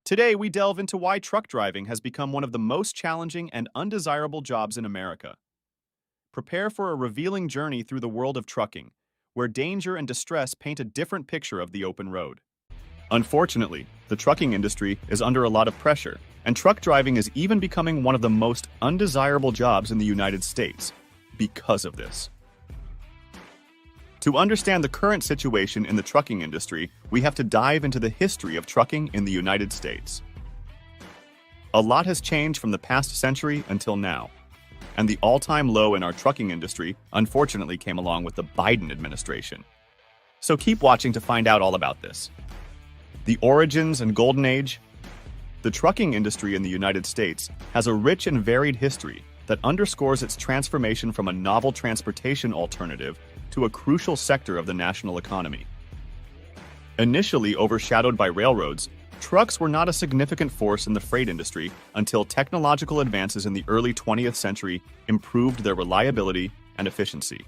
Today, we delve into why truck driving has become one of the most challenging and undesirable jobs in America. Prepare for a revealing journey through the world of trucking, where danger and distress paint a different picture of the open road. Unfortunately, the trucking industry is under a lot of pressure, and truck driving is even becoming one of the most undesirable jobs in the United States because of this. To understand the current situation in the trucking industry, we have to dive into the history of trucking in the United States. A lot has changed from the past century until now, and the all-time low in our trucking industry unfortunately came along with the Biden administration. So keep watching to find out all about this. The origins and golden age. The trucking industry in the United States has a rich and varied history that underscores its transformation from a novel transportation alternative to a crucial sector of the national economy. Initially overshadowed by railroads, trucks were not a significant force in the freight industry until technological advances in the early 20th century improved their reliability and efficiency.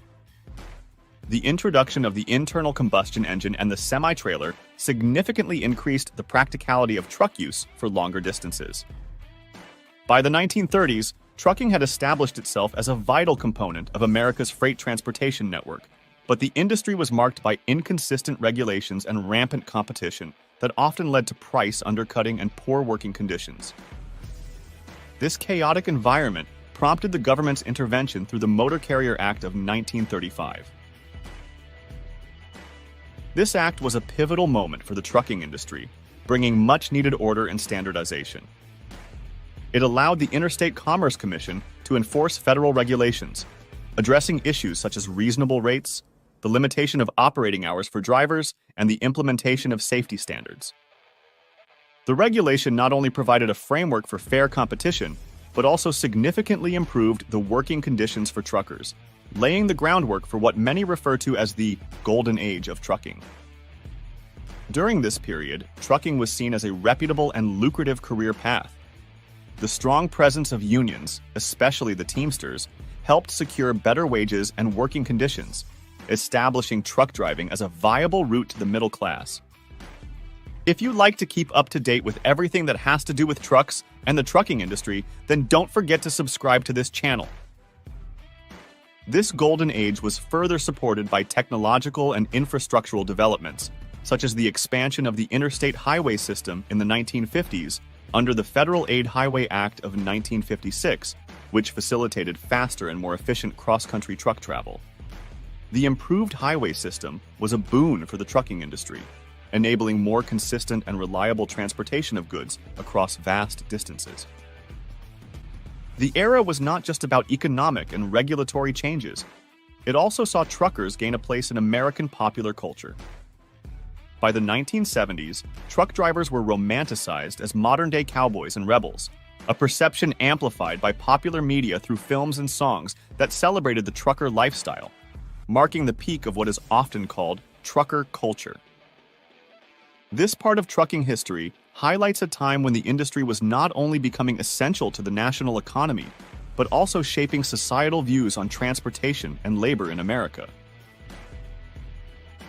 The introduction of the internal combustion engine and the semi-trailer significantly increased the practicality of truck use for longer distances. By the 1930s, trucking had established itself as a vital component of America's freight transportation network, but the industry was marked by inconsistent regulations and rampant competition that often led to price undercutting and poor working conditions. This chaotic environment prompted the government's intervention through the Motor Carrier Act of 1935. This act was a pivotal moment for the trucking industry, bringing much-needed order and standardization. It allowed the Interstate Commerce Commission to enforce federal regulations, addressing issues such as reasonable rates, the limitation of operating hours for drivers, and the implementation of safety standards. The regulation not only provided a framework for fair competition, but also significantly improved the working conditions for truckers, laying the groundwork for what many refer to as the golden age of trucking. During this period, trucking was seen as a reputable and lucrative career path. The strong presence of unions, especially the Teamsters, helped secure better wages and working conditions, establishing truck driving as a viable route to the middle class. If you'd like to keep up to date with everything that has to do with trucks and the trucking industry, then don't forget to subscribe to this channel. This golden age was further supported by technological and infrastructural developments, such as the expansion of the interstate highway system in the 1950s under the Federal Aid Highway Act of 1956, which facilitated faster and more efficient cross-country truck travel. The improved highway system was a boon for the trucking industry, enabling more consistent and reliable transportation of goods across vast distances. The era was not just about economic and regulatory changes. It also saw truckers gain a place in American popular culture. By the 1970s, truck drivers were romanticized as modern-day cowboys and rebels, a perception amplified by popular media through films and songs that celebrated the trucker lifestyle, marking the peak of what is often called trucker culture. This part of trucking history highlights a time when the industry was not only becoming essential to the national economy, but also shaping societal views on transportation and labor in America.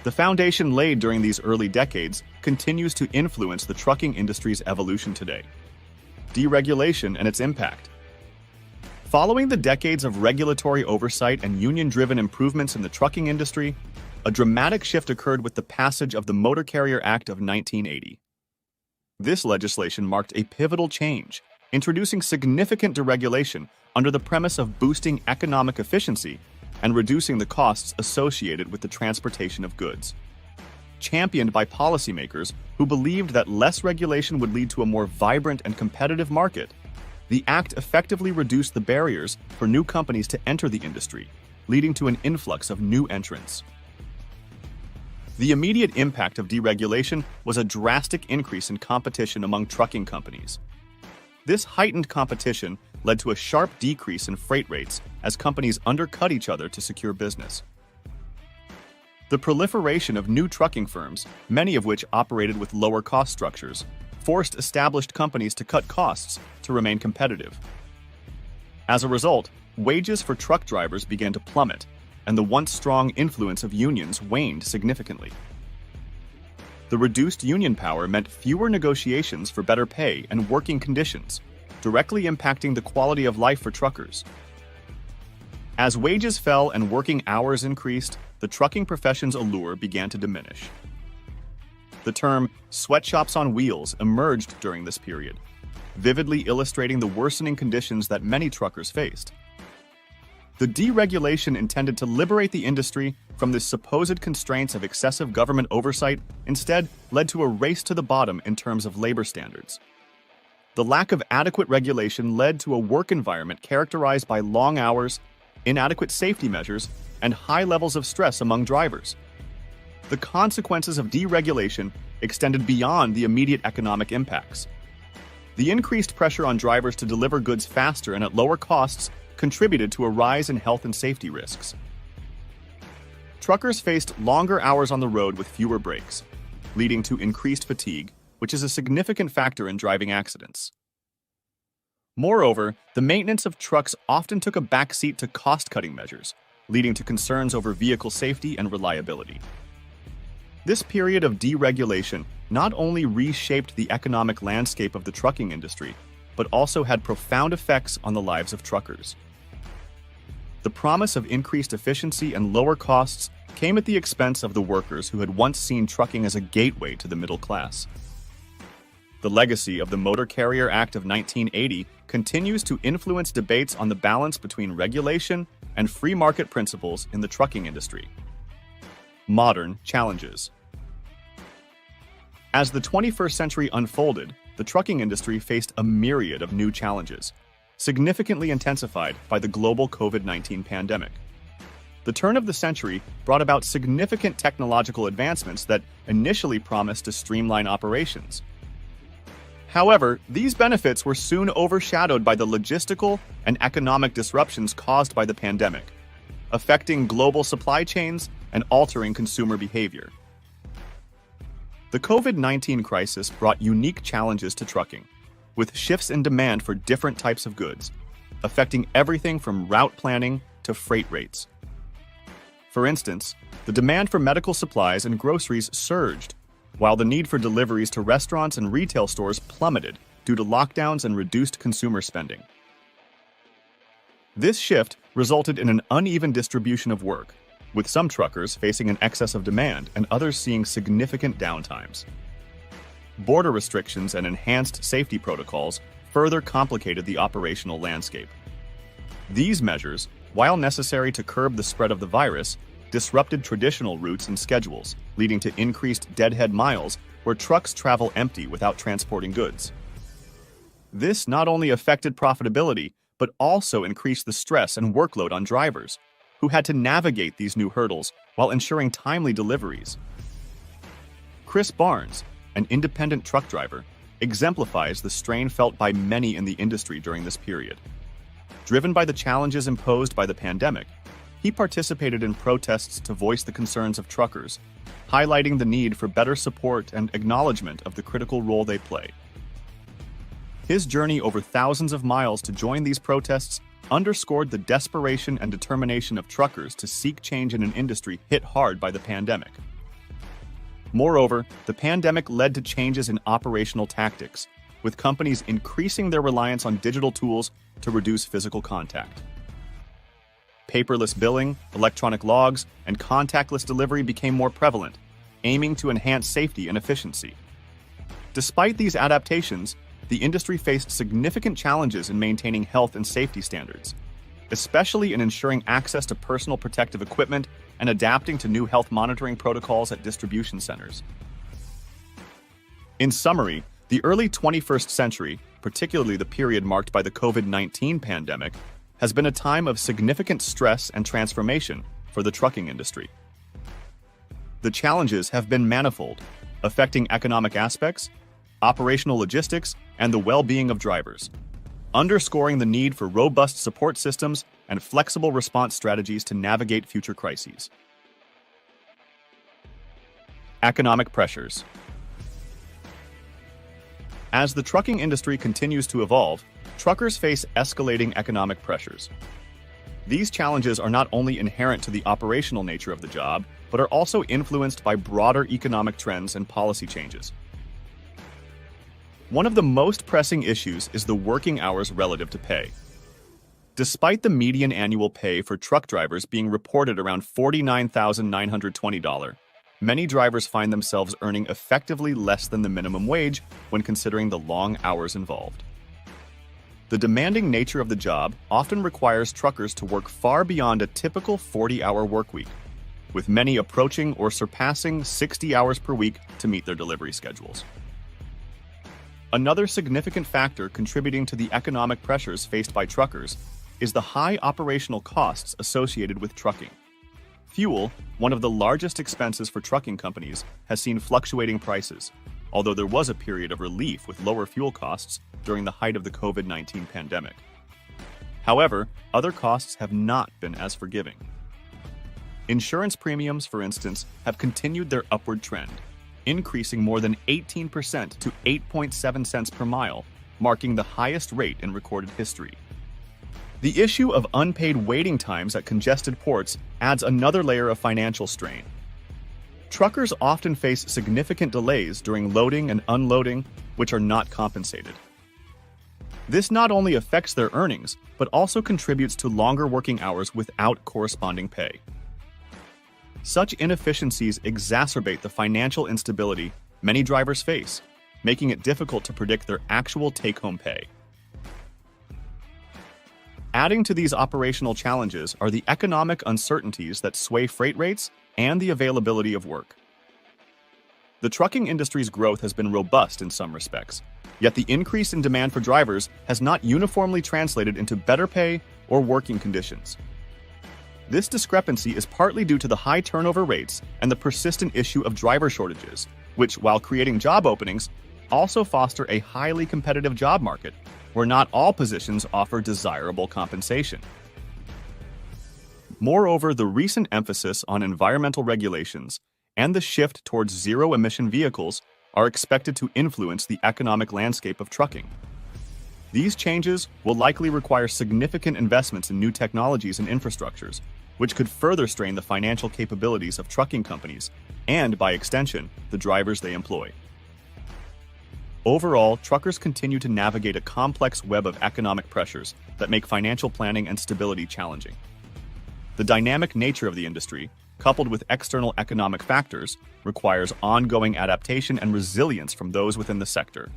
The foundation laid during these early decades continues to influence the trucking industry's evolution today. Deregulation and its impact. Following the decades of regulatory oversight and union-driven improvements in the trucking industry, a dramatic shift occurred with the passage of the Motor Carrier Act of 1980. This legislation marked a pivotal change, introducing significant deregulation under the premise of boosting economic efficiency and reducing the costs associated with the transportation of goods. Championed by policymakers who believed that less regulation would lead to a more vibrant and competitive market, the act effectively reduced the barriers for new companies to enter the industry, leading to an influx of new entrants. The immediate impact of deregulation was a drastic increase in competition among trucking companies. This heightened competition led to a sharp decrease in freight rates as companies undercut each other to secure business. The proliferation of new trucking firms, many of which operated with lower cost structures, forced established companies to cut costs to remain competitive. As a result, wages for truck drivers began to plummet, and the once strong influence of unions waned significantly. The reduced union power meant fewer negotiations for better pay and working conditions, directly impacting the quality of life for truckers. As wages fell and working hours increased, the trucking profession's allure began to diminish. The term sweatshops on wheels emerged during this period, vividly illustrating the worsening conditions that many truckers faced. The deregulation intended to liberate the industry from the supposed constraints of excessive government oversight instead led to a race to the bottom in terms of labor standards. The lack of adequate regulation led to a work environment characterized by long hours, inadequate safety measures, and high levels of stress among drivers. The consequences of deregulation extended beyond the immediate economic impacts. The increased pressure on drivers to deliver goods faster and at lower costs contributed to a rise in health and safety risks. Truckers faced longer hours on the road with fewer breaks, leading to increased fatigue, which is a significant factor in driving accidents. Moreover, the maintenance of trucks often took a backseat to cost-cutting measures, leading to concerns over vehicle safety and reliability. This period of deregulation not only reshaped the economic landscape of the trucking industry, but also had profound effects on the lives of truckers. The promise of increased efficiency and lower costs came at the expense of the workers who had once seen trucking as a gateway to the middle class. The legacy of the Motor Carrier Act of 1980 continues to influence debates on the balance between regulation and free market principles in the trucking industry. Modern challenges. As the 21st century unfolded, the trucking industry faced a myriad of new challenges, significantly intensified by the global COVID-19 pandemic. The turn of the century brought about significant technological advancements that initially promised to streamline operations. However, these benefits were soon overshadowed by the logistical and economic disruptions caused by the pandemic, affecting global supply chains and altering consumer behavior. The COVID-19 crisis brought unique challenges to trucking, with shifts in demand for different types of goods, affecting everything from route planning to freight rates. For instance, the demand for medical supplies and groceries surged, while the need for deliveries to restaurants and retail stores plummeted due to lockdowns and reduced consumer spending. This shift resulted in an uneven distribution of work, with some truckers facing an excess of demand and others seeing significant downtimes. Border restrictions and enhanced safety protocols further complicated the operational landscape. These measures, while necessary to curb the spread of the virus, disrupted traditional routes and schedules, leading to increased deadhead miles where trucks travel empty without transporting goods. This not only affected profitability, but also increased the stress and workload on drivers, who had to navigate these new hurdles while ensuring timely deliveries. Chris Barnes, an independent truck driver, exemplifies the strain felt by many in the industry during this period. Driven by the challenges imposed by the pandemic, he participated in protests to voice the concerns of truckers, highlighting the need for better support and acknowledgement of the critical role they play. His journey over thousands of miles to join these protests underscored the desperation and determination of truckers to seek change in an industry hit hard by the pandemic. Moreover, the pandemic led to changes in operational tactics, with companies increasing their reliance on digital tools to reduce physical contact. Paperless billing, electronic logs, and contactless delivery became more prevalent, aiming to enhance safety and efficiency. Despite these adaptations, the industry faced significant challenges in maintaining health and safety standards, especially in ensuring access to personal protective equipment and adapting to new health monitoring protocols at distribution centers. In summary, the early 21st century, particularly the period marked by the COVID-19 pandemic, has been a time of significant stress and transformation for the trucking industry. The challenges have been manifold, affecting economic aspects, operational logistics, and the well-being of drivers, underscoring the need for robust support systems and flexible response strategies to navigate future crises. Economic pressures. As the trucking industry continues to evolve, truckers face escalating economic pressures. These challenges are not only inherent to the operational nature of the job, but are also influenced by broader economic trends and policy changes. One of the most pressing issues is the working hours relative to pay. Despite the median annual pay for truck drivers being reported around $49,920, many drivers find themselves earning effectively less than the minimum wage when considering the long hours involved. The demanding nature of the job often requires truckers to work far beyond a typical 40-hour workweek, with many approaching or surpassing 60 hours per week to meet their delivery schedules. Another significant factor contributing to the economic pressures faced by truckers is the high operational costs associated with trucking. Fuel, one of the largest expenses for trucking companies, has seen fluctuating prices, although there was a period of relief with lower fuel costs during the height of the COVID-19 pandemic. However, other costs have not been as forgiving. Insurance premiums, for instance, have continued their upward trend, increasing more than 18% to 8.7 cents per mile, marking the highest rate in recorded history. The issue of unpaid waiting times at congested ports adds another layer of financial strain. Truckers often face significant delays during loading and unloading, which are not compensated. This not only affects their earnings, but also contributes to longer working hours without corresponding pay. Such inefficiencies exacerbate the financial instability many drivers face, making it difficult to predict their actual take-home pay. Adding to these operational challenges are the economic uncertainties that sway freight rates and the availability of work. The trucking industry's growth has been robust in some respects, yet the increase in demand for drivers has not uniformly translated into better pay or working conditions. This discrepancy is partly due to the high turnover rates and the persistent issue of driver shortages, which, while creating job openings, also foster a highly competitive job market where not all positions offer desirable compensation. Moreover, the recent emphasis on environmental regulations and the shift towards zero-emission vehicles are expected to influence the economic landscape of trucking. These changes will likely require significant investments in new technologies and infrastructures, which could further strain the financial capabilities of trucking companies and, by extension, the drivers they employ. Overall, truckers continue to navigate a complex web of economic pressures that make financial planning and stability challenging. The dynamic nature of the industry, coupled with external economic factors, requires ongoing adaptation and resilience from those within the sector.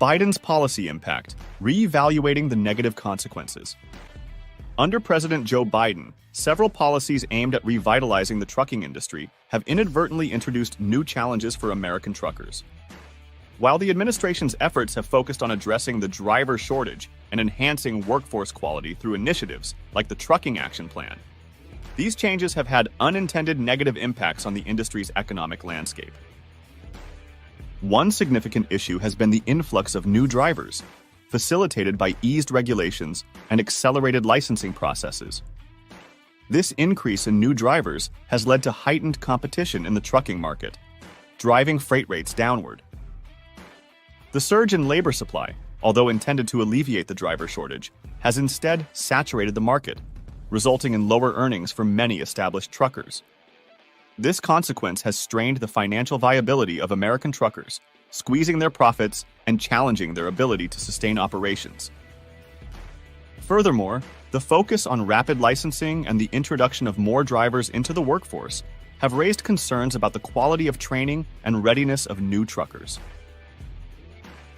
Biden's policy impact: reevaluating the negative consequences. Under President Joe Biden, several policies aimed at revitalizing the trucking industry have inadvertently introduced new challenges for American truckers. While the administration's efforts have focused on addressing the driver shortage and enhancing workforce quality through initiatives like the Trucking Action Plan, these changes have had unintended negative impacts on the industry's economic landscape. One significant issue has been the influx of new drivers, facilitated by eased regulations and accelerated licensing processes. This increase in new drivers has led to heightened competition in the trucking market, driving freight rates downward. The surge in labor supply, although intended to alleviate the driver shortage, has instead saturated the market, resulting in lower earnings for many established truckers. This consequence has strained the financial viability of American truckers, squeezing their profits and challenging their ability to sustain operations. Furthermore, the focus on rapid licensing and the introduction of more drivers into the workforce have raised concerns about the quality of training and readiness of new truckers.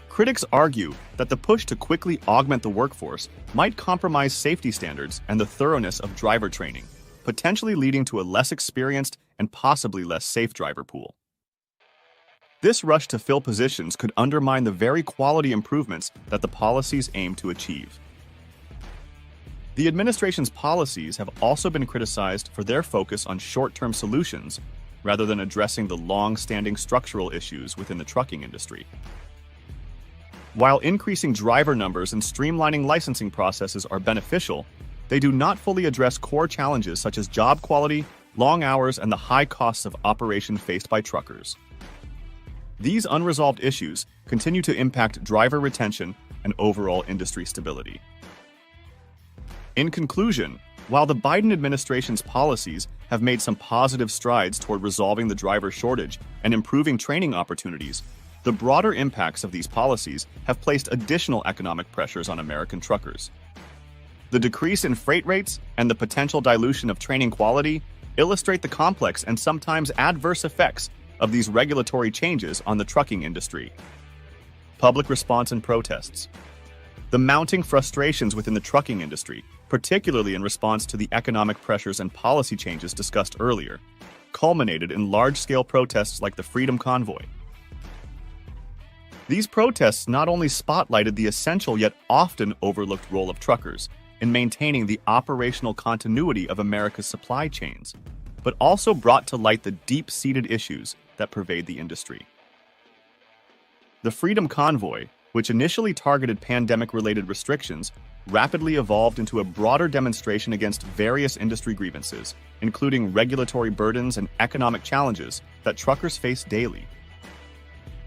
Critics argue that the push to quickly augment the workforce might compromise safety standards and the thoroughness of driver training, potentially leading to a less experienced and possibly less safe driver pool. This rush to fill positions could undermine the very quality improvements that the policies aim to achieve. The administration's policies have also been criticized for their focus on short-term solutions rather than addressing the long-standing structural issues within the trucking industry. While increasing driver numbers and streamlining licensing processes are beneficial, they do not fully address core challenges such as job quality, long hours, and the high costs of operation faced by truckers. These unresolved issues continue to impact driver retention and overall industry stability. In conclusion, While the Biden administration's policies have made some positive strides toward resolving the driver shortage and improving training opportunities, the broader impacts of these policies have placed additional economic pressures on American truckers. The decrease in freight rates and the potential dilution of training quality illustrate the complex and sometimes adverse effects of these regulatory changes on the trucking industry. Public response and protests. The mounting frustrations within the trucking industry, particularly in response to the economic pressures and policy changes discussed earlier, culminated in large-scale protests like the Freedom Convoy. These protests not only spotlighted the essential yet often overlooked role of truckers in maintaining the operational continuity of America's supply chains, but also brought to light the deep-seated issues that pervade the industry. The Freedom Convoy, which initially targeted pandemic-related restrictions, rapidly evolved into a broader demonstration against various industry grievances, including regulatory burdens and economic challenges that truckers face daily.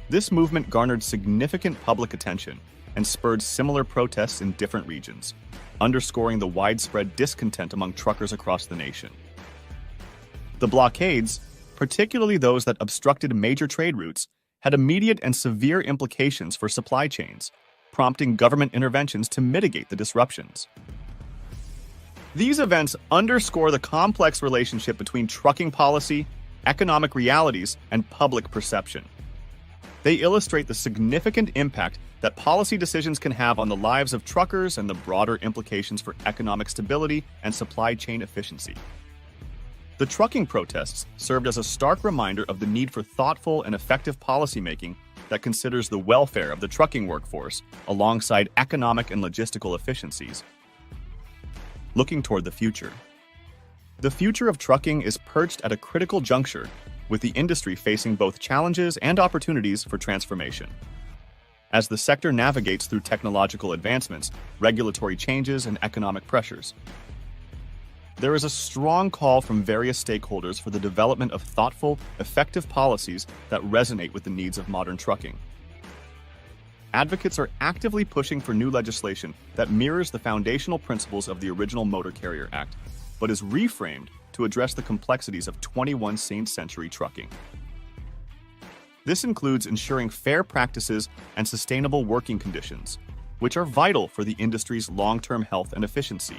This movement garnered significant public attention and spurred similar protests in different regions, underscoring the widespread discontent among truckers across the nation. The blockades, particularly those that obstructed major trade routes, had immediate and severe implications for supply chains, prompting government interventions to mitigate the disruptions. These events underscore the complex relationship between trucking policy, economic realities, and public perception. They illustrate the significant impact that policy decisions can have on the lives of truckers and the broader implications for economic stability and supply chain efficiency. The trucking protests served as a stark reminder of the need for thoughtful and effective policymaking that considers the welfare of the trucking workforce alongside economic and logistical efficiencies. Looking toward the future. The future of trucking is perched at a critical juncture, with the industry facing both challenges and opportunities for transformation. As the sector navigates through technological advancements, regulatory changes, and economic pressures, there is a strong call from various stakeholders for the development of thoughtful, effective policies that resonate with the needs of modern trucking. Advocates are actively pushing for new legislation that mirrors the foundational principles of the original Motor Carrier Act, but is reframed to address the complexities of 21st century trucking. This includes ensuring fair practices and sustainable working conditions, which are vital for the industry's long-term health and efficiency.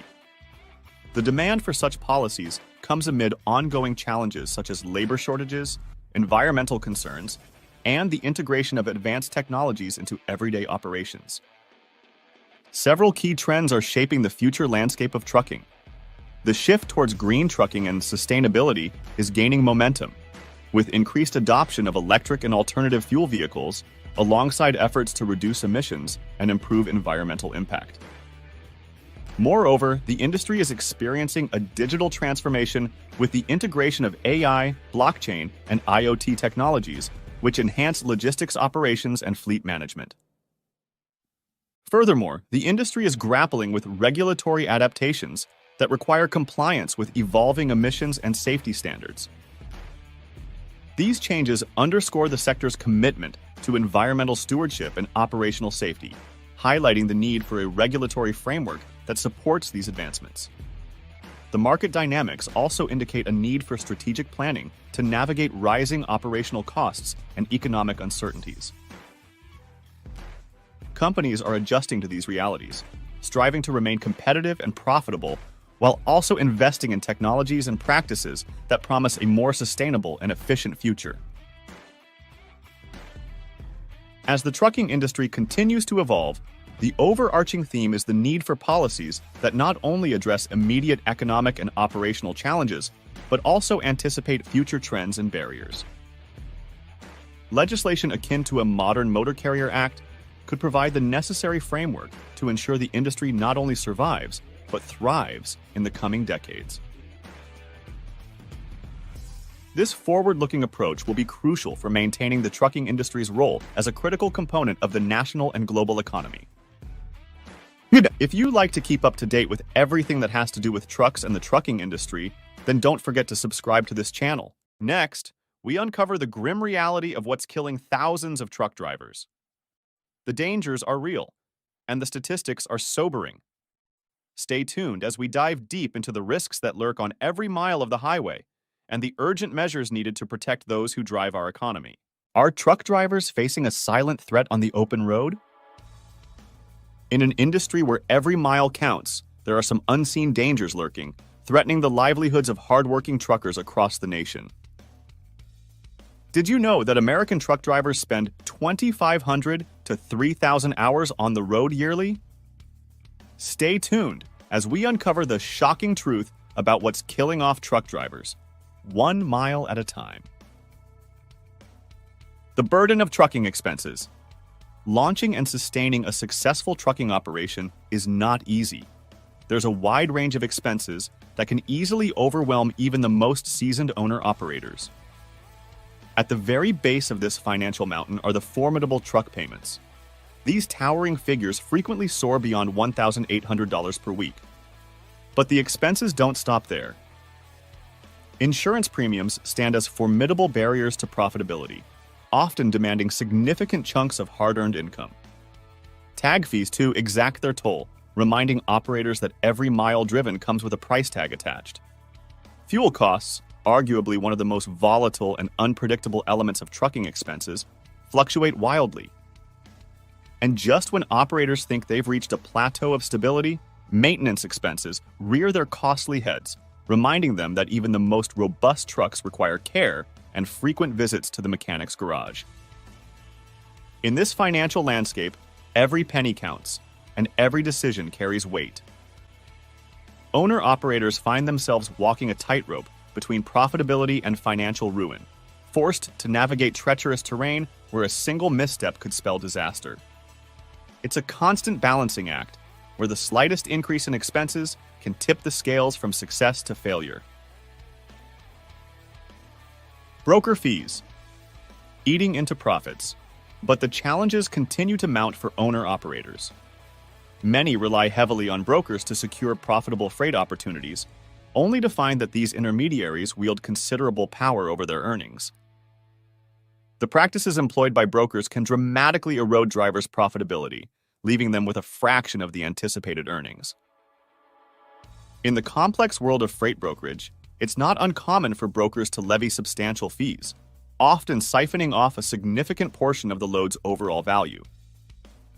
The demand for such policies comes amid ongoing challenges such as labor shortages, environmental concerns, and the integration of advanced technologies into everyday operations. Several key trends are shaping the future landscape of trucking. The shift towards green trucking and sustainability is gaining momentum, with increased adoption of electric and alternative fuel vehicles, alongside efforts to reduce emissions and improve environmental impact. Moreover, the industry is experiencing a digital transformation with the integration of AI, blockchain, and IoT technologies, which enhance logistics operations and fleet management. Furthermore, the industry is grappling with regulatory adaptations that require compliance with evolving emissions and safety standards. These changes underscore the sector's commitment to environmental stewardship and operational safety, highlighting the need for a regulatory framework that supports these advancements. The market dynamics also indicate a need for strategic planning to navigate rising operational costs and economic uncertainties. Companies are adjusting to these realities, striving to remain competitive and profitable while also investing in technologies and practices that promise a more sustainable and efficient future. As the trucking industry continues to evolve, the overarching theme is the need for policies that not only address immediate economic and operational challenges, but also anticipate future trends and barriers. Legislation akin to a modern Motor Carrier Act could provide the necessary framework to ensure the industry not only survives, but thrives in the coming decades. This forward-looking approach will be crucial for maintaining the trucking industry's role as a critical component of the national and global economy. If you like to keep up to date with everything that has to do with trucks and the trucking industry, then don't forget to subscribe to this channel. Next, we uncover the grim reality of what's killing thousands of truck drivers. The dangers are real, and the statistics are sobering. Stay tuned as we dive deep into the risks that lurk on every mile of the highway and the urgent measures needed to protect those who drive our economy. Are truck drivers facing a silent threat on the open road? In an industry where every mile counts, there are some unseen dangers lurking, threatening the livelihoods of hardworking truckers across the nation. Did you know that American truck drivers spend 2,500 to 3,000 hours on the road yearly? Stay tuned as we uncover the shocking truth about what's killing off truck drivers, 1 mile at a time. The burden of trucking expenses. Launching and sustaining a successful trucking operation is not easy. There's a wide range of expenses that can easily overwhelm even the most seasoned owner-operators. At the very base of this financial mountain are the formidable truck payments. These towering figures frequently soar beyond $1,800 per week. But the expenses don't stop there. Insurance premiums stand as formidable barriers to profitability, often demanding significant chunks of hard-earned income. Tag fees, too, exact their toll, reminding operators that every mile driven comes with a price tag attached. Fuel costs, arguably one of the most volatile and unpredictable elements of trucking expenses, fluctuate wildly. And just when operators think they've reached a plateau of stability, maintenance expenses rear their costly heads, reminding them that even the most robust trucks require care and frequent visits to the mechanic's garage. In this financial landscape, every penny counts, and every decision carries weight. Owner-operators find themselves walking a tightrope between profitability and financial ruin, forced to navigate treacherous terrain where a single misstep could spell disaster. It's a constant balancing act, where the slightest increase in expenses can tip the scales from success to failure. Broker fees. Eating into profits. But the challenges continue to mount for owner-operators. Many rely heavily on brokers to secure profitable freight opportunities, only to find that these intermediaries wield considerable power over their earnings. The practices employed by brokers can dramatically erode drivers' profitability, leaving them with a fraction of the anticipated earnings. In the complex world of freight brokerage, it's not uncommon for brokers to levy substantial fees, often siphoning off a significant portion of the load's overall value.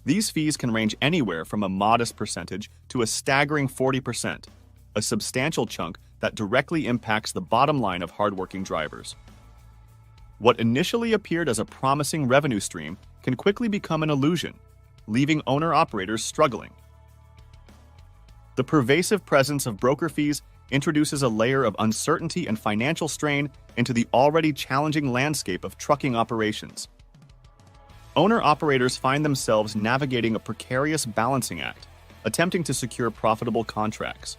These fees can range anywhere from a modest percentage to a staggering 40%, a substantial chunk that directly impacts the bottom line of hardworking drivers. What initially appeared as a promising revenue stream can quickly become an illusion, leaving owner-operators struggling. The pervasive presence of broker fees introduces a layer of uncertainty and financial strain into the already challenging landscape of trucking operations. Owner-operators find themselves navigating a precarious balancing act, attempting to secure profitable contracts.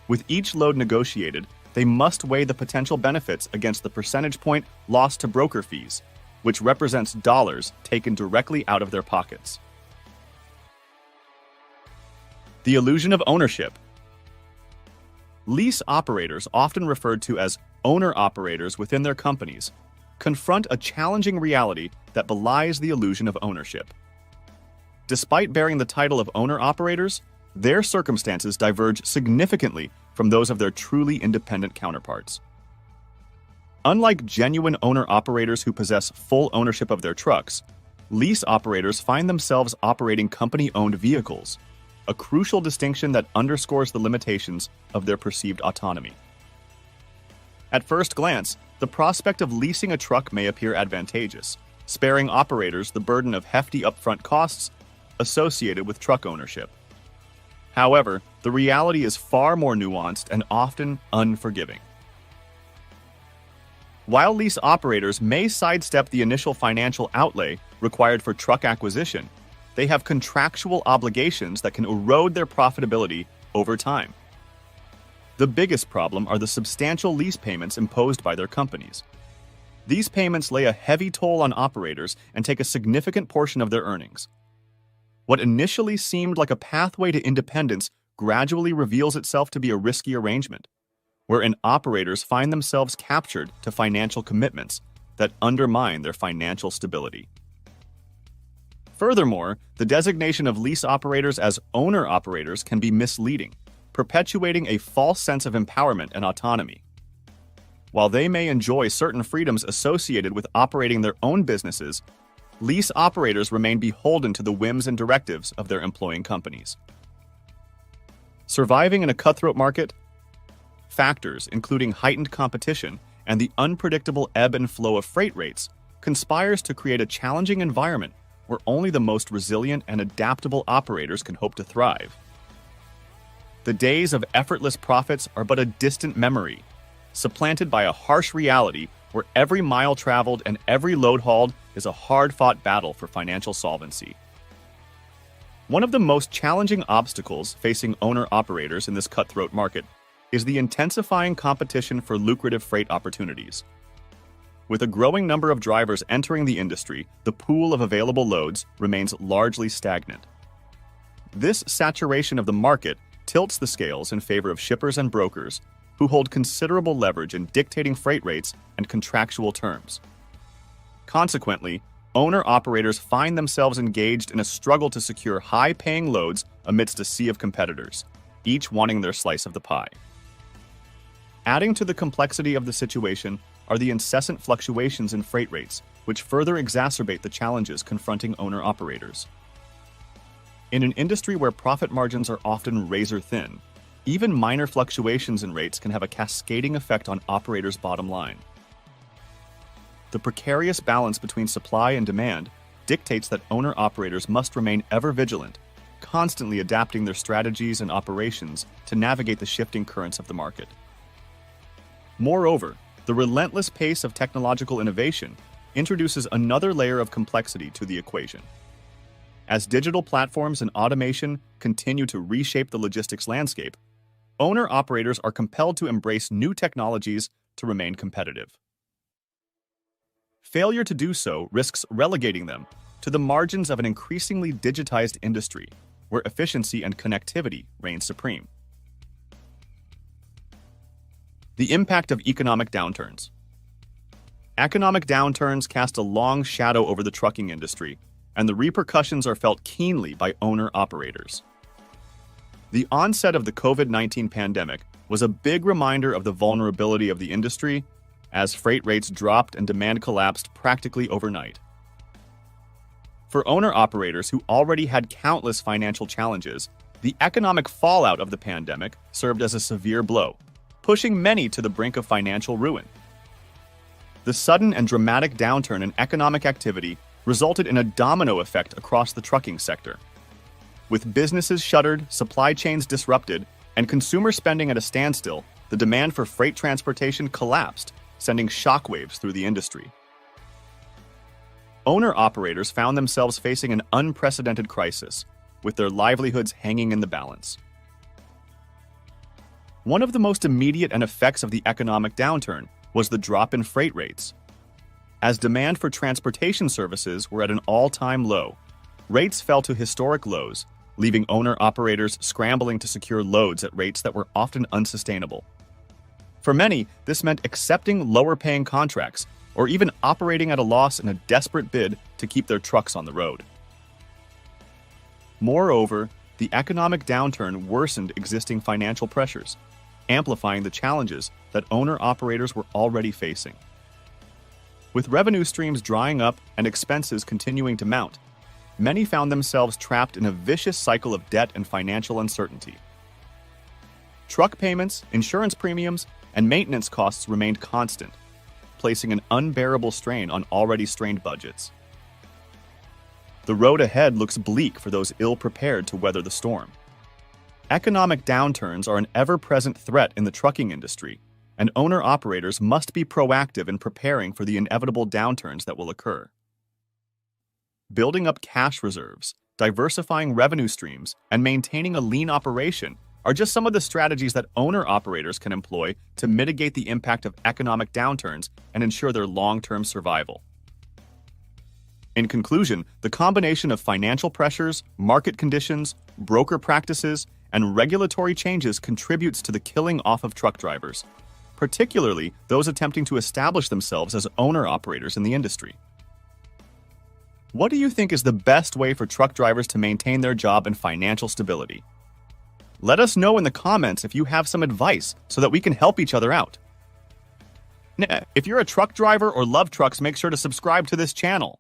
With each load negotiated, they must weigh the potential benefits against the percentage point lost to broker fees, which represents dollars taken directly out of their pockets. The illusion of ownership. Lease operators, often referred to as owner-operators within their companies, confront a challenging reality that belies the illusion of ownership. Despite bearing the title of owner-operators, their circumstances diverge significantly from those of their truly independent counterparts. Unlike genuine owner-operators who possess full ownership of their trucks, lease operators find themselves operating company-owned vehicles, a crucial distinction that underscores the limitations of their perceived autonomy. At first glance, the prospect of leasing a truck may appear advantageous, sparing operators the burden of hefty upfront costs associated with truck ownership. However, the reality is far more nuanced and often unforgiving. While lease operators may sidestep the initial financial outlay required for truck acquisition, they have contractual obligations that can erode their profitability over time. The biggest problem are the substantial lease payments imposed by their companies. These payments lay a heavy toll on operators and take a significant portion of their earnings. What initially seemed like a pathway to independence gradually reveals itself to be a risky arrangement, wherein operators find themselves captured to financial commitments that undermine their financial stability. Furthermore, the designation of lease operators as owner-operators can be misleading, perpetuating a false sense of empowerment and autonomy. While they may enjoy certain freedoms associated with operating their own businesses, lease operators remain beholden to the whims and directives of their employing companies. Surviving in a cutthroat market? Factors including heightened competition and the unpredictable ebb and flow of freight rates conspires to create a challenging environment where only the most resilient and adaptable operators can hope to thrive. The days of effortless profits are but a distant memory, supplanted by a harsh reality where every mile traveled and every load hauled is a hard-fought battle for financial solvency. One of the most challenging obstacles facing owner-operators in this cutthroat market is the intensifying competition for lucrative freight opportunities. With a growing number of drivers entering the industry, the pool of available loads remains largely stagnant. This saturation of the market tilts the scales in favor of shippers and brokers, who hold considerable leverage in dictating freight rates and contractual terms. Consequently, owner-operators find themselves engaged in a struggle to secure high-paying loads amidst a sea of competitors, each wanting their slice of the pie. Adding to the complexity of the situation are the incessant fluctuations in freight rates, which further exacerbate the challenges confronting owner-operators. In an industry where profit margins are often razor-thin, even minor fluctuations in rates can have a cascading effect on operators' bottom line. The precarious balance between supply and demand dictates that owner-operators must remain ever vigilant, constantly adapting their strategies and operations to navigate the shifting currents of the market. Moreover, the relentless pace of technological innovation introduces another layer of complexity to the equation. As digital platforms and automation continue to reshape the logistics landscape, owner-operators are compelled to embrace new technologies to remain competitive. Failure to do so risks relegating them to the margins of an increasingly digitized industry, where efficiency and connectivity reign supreme. The impact of economic downturns. Economic downturns cast a long shadow over the trucking industry, and the repercussions are felt keenly by owner-operators. The onset of the COVID-19 pandemic was a big reminder of the vulnerability of the industry, as freight rates dropped and demand collapsed practically overnight. For owner-operators who already had countless financial challenges, the economic fallout of the pandemic served as a severe blow, pushing many to the brink of financial ruin. The sudden and dramatic downturn in economic activity resulted in a domino effect across the trucking sector. With businesses shuttered, supply chains disrupted, and consumer spending at a standstill, the demand for freight transportation collapsed, sending shockwaves through the industry. Owner-operators found themselves facing an unprecedented crisis, with their livelihoods hanging in the balance. One of the most immediate effects of the economic downturn was the drop in freight rates. As demand for transportation services were at an all-time low, rates fell to historic lows, leaving owner-operators scrambling to secure loads at rates that were often unsustainable. For many, this meant accepting lower-paying contracts or even operating at a loss in a desperate bid to keep their trucks on the road. Moreover, the economic downturn worsened existing financial pressures, amplifying the challenges that owner-operators were already facing. With revenue streams drying up and expenses continuing to mount, many found themselves trapped in a vicious cycle of debt and financial uncertainty. Truck payments, insurance premiums, and maintenance costs remained constant, placing an unbearable strain on already strained budgets. The road ahead looks bleak for those ill-prepared to weather the storm. Economic downturns are an ever-present threat in the trucking industry, and owner-operators must be proactive in preparing for the inevitable downturns that will occur. Building up cash reserves, diversifying revenue streams, and maintaining a lean operation are just some of the strategies that owner-operators can employ to mitigate the impact of economic downturns and ensure their long-term survival. In conclusion, the combination of financial pressures, market conditions, broker practices, and regulatory changes contributes to the killing off of truck drivers, particularly those attempting to establish themselves as owner-operators in the industry. What do you think is the best way for truck drivers to maintain their job and financial stability? Let us know in the comments if you have some advice so that we can help each other out. If you're a truck driver or love trucks, make sure to subscribe to this channel.